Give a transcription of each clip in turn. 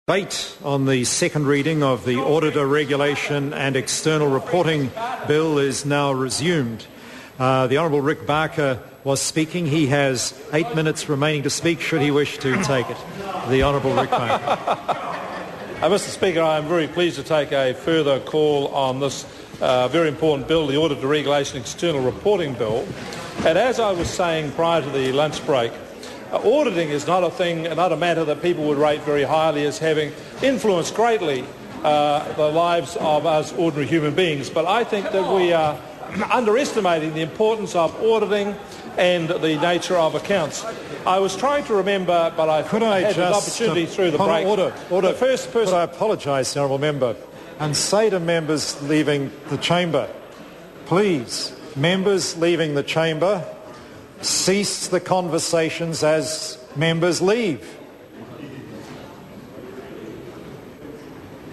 Debate on the second reading of the Auditor Regulation and External Reporting Bill is now resumed. The Honourable Rick Barker was speaking. He has 8 minutes remaining to speak should he wish to take it. The Honourable Rick Barker. Mr Speaker, I am very pleased to take a further call on this very important bill, the Auditor Regulation and External Reporting Bill. And as I was saying prior to the lunch break, auditing is not a matter that people would rate very highly as having influenced greatly the lives of us ordinary human beings. But I think that we are underestimating the importance of auditing and the nature of accounts. I was trying to remember, but I had an opportunity through the break. Order. The first person. Could I apologise, Honourable Member, and say to members leaving the chamber, please, members leaving the chamber, cease the conversations as members leave.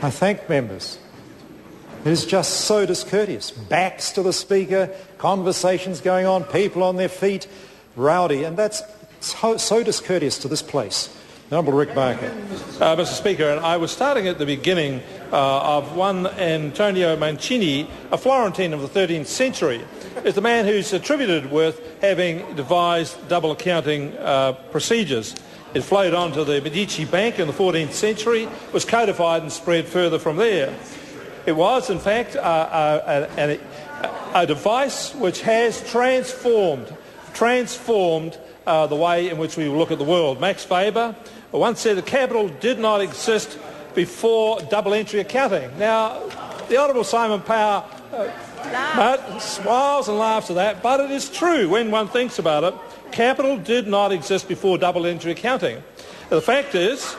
I thank members. It is just so discourteous. Backs to the Speaker, conversations going on, people on their feet, rowdy, and that's so discourteous to this place. Honourable Rick Barker. Mr Speaker, and I was starting at the beginning of one Antonio Mancini, a Florentine of the 13th century, is the man who's attributed with having devised double accounting procedures. It flowed on to the Medici Bank in the 14th century, was codified and spread further from there. It was, in fact, a device which has transformed the way in which we look at the world. Max Weber once said that capital did not exist before double entry accounting. Now, the Honourable Simon Power smiles and laughs at that, but it is true when one thinks about it. Capital did not exist before double entry accounting. The fact is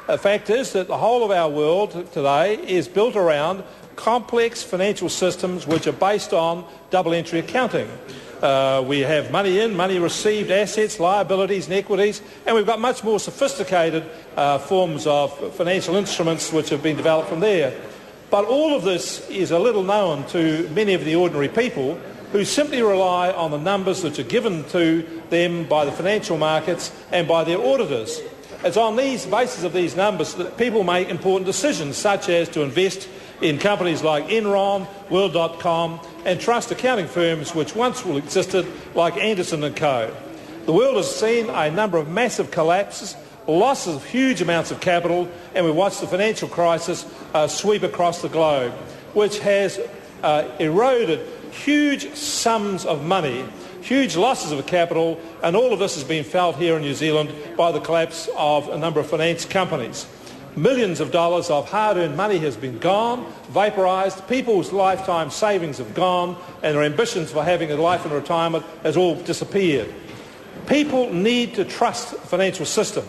that the whole of our world today is built around complex financial systems which are based on double entry accounting. We have money in, money received, assets, liabilities and equities, and we've got much more sophisticated forms of financial instruments which have been developed from there. But all of this is a little known to many of the ordinary people who simply rely on the numbers which are given to them by the financial markets and by their auditors. It's on these basis of these numbers that people make important decisions, such as to invest in companies like Enron, World.com and trust accounting firms which once existed like Anderson & Co. The world has seen a number of massive collapses, losses of huge amounts of capital, and we've watched the financial crisis sweep across the globe, which has eroded huge sums of money, huge losses of capital, and all of this has been felt here in New Zealand by the collapse of a number of finance companies. Millions of dollars of hard-earned money has been gone, vaporised, people's lifetime savings have gone, and their ambitions for having a life in retirement has all disappeared. People need to trust the financial system.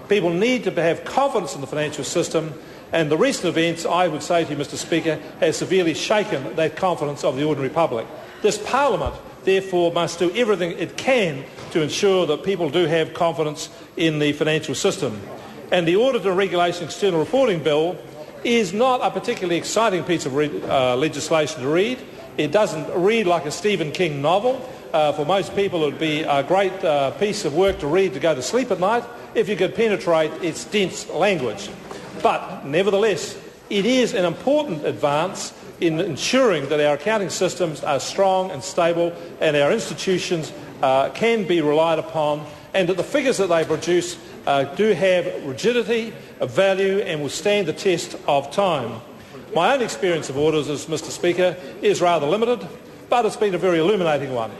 People need to have confidence in the financial system, and the recent events, I would say to you, Mr Speaker, has severely shaken that confidence of the ordinary public. This Parliament, therefore, must do everything it can to ensure that people do have confidence in the financial system. And the Auditor Regulation External Reporting Bill is not a particularly exciting piece of legislation to read. It doesn't read like a Stephen King novel. For most people it would be a great piece of work to read to go to sleep at night if you could penetrate its dense language. But nevertheless, it is an important advance in ensuring that our accounting systems are strong and stable and our institutions can be relied upon, and that the figures that they produce do have rigidity, value, and will stand the test of time. My own experience of auditors, Mr Speaker, is rather limited, but it's been a very illuminating one.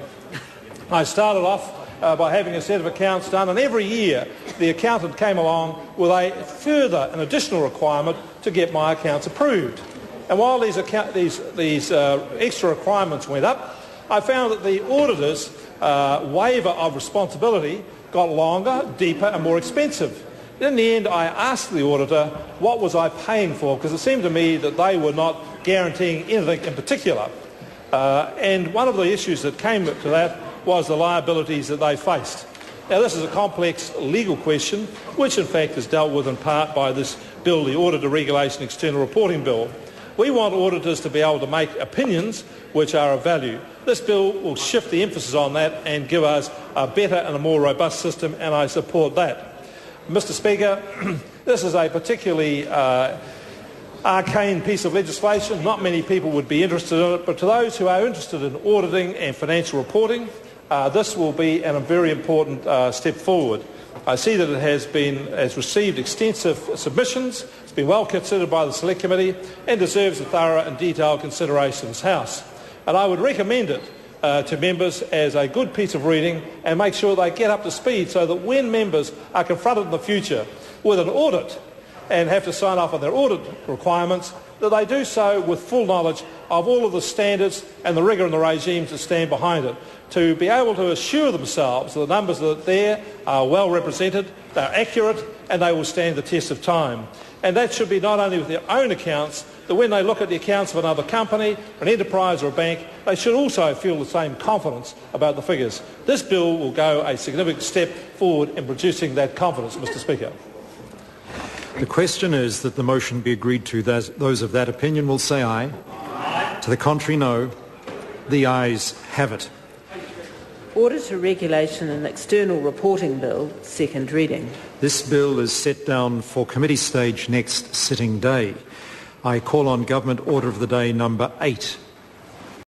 I started off by having a set of accounts done, and every year the accountant came along with an additional requirement to get my accounts approved. And while these extra requirements went up, I found that the auditor's waiver of responsibility got longer, deeper and more expensive. In the end, I asked the auditor what was I paying for, because it seemed to me that they were not guaranteeing anything in particular. And one of the issues that came to that was the liabilities that they faced. Now, this is a complex legal question, which in fact is dealt with in part by this bill, the Auditor Regulation External Reporting Bill. We want auditors to be able to make opinions which are of value. This bill will shift the emphasis on that and give us a better and a more robust system, and I support that. Mr Speaker, This is a particularly arcane piece of legislation. Not many people would be interested in it, but to those who are interested in auditing and financial reporting, this will be a very important step forward. I see that it has received extensive submissions. It's been well considered by the Select Committee and deserves a thorough and detailed consideration in this House. And I would recommend it to members as a good piece of reading and make sure they get up to speed so that when members are confronted in the future with an audit and have to sign off on their audit requirements, that they do so with full knowledge of all of the standards and the rigour and the regimes that stand behind it, to be able to assure themselves that the numbers that are there are well represented, they're accurate, and they will stand the test of time. And that should be not only with their own accounts, that when they look at the accounts of another company, an enterprise or a bank, they should also feel the same confidence about the figures. This bill will go a significant step forward in producing that confidence, Mr. Speaker. The question is that the motion be agreed to. Those of that opinion will say aye. Aye. To the contrary, no. The ayes have it. Auditor Regulation and External Reporting Bill, second reading. This bill is set down for committee stage next sitting day. I call on Government Order of the Day number 8.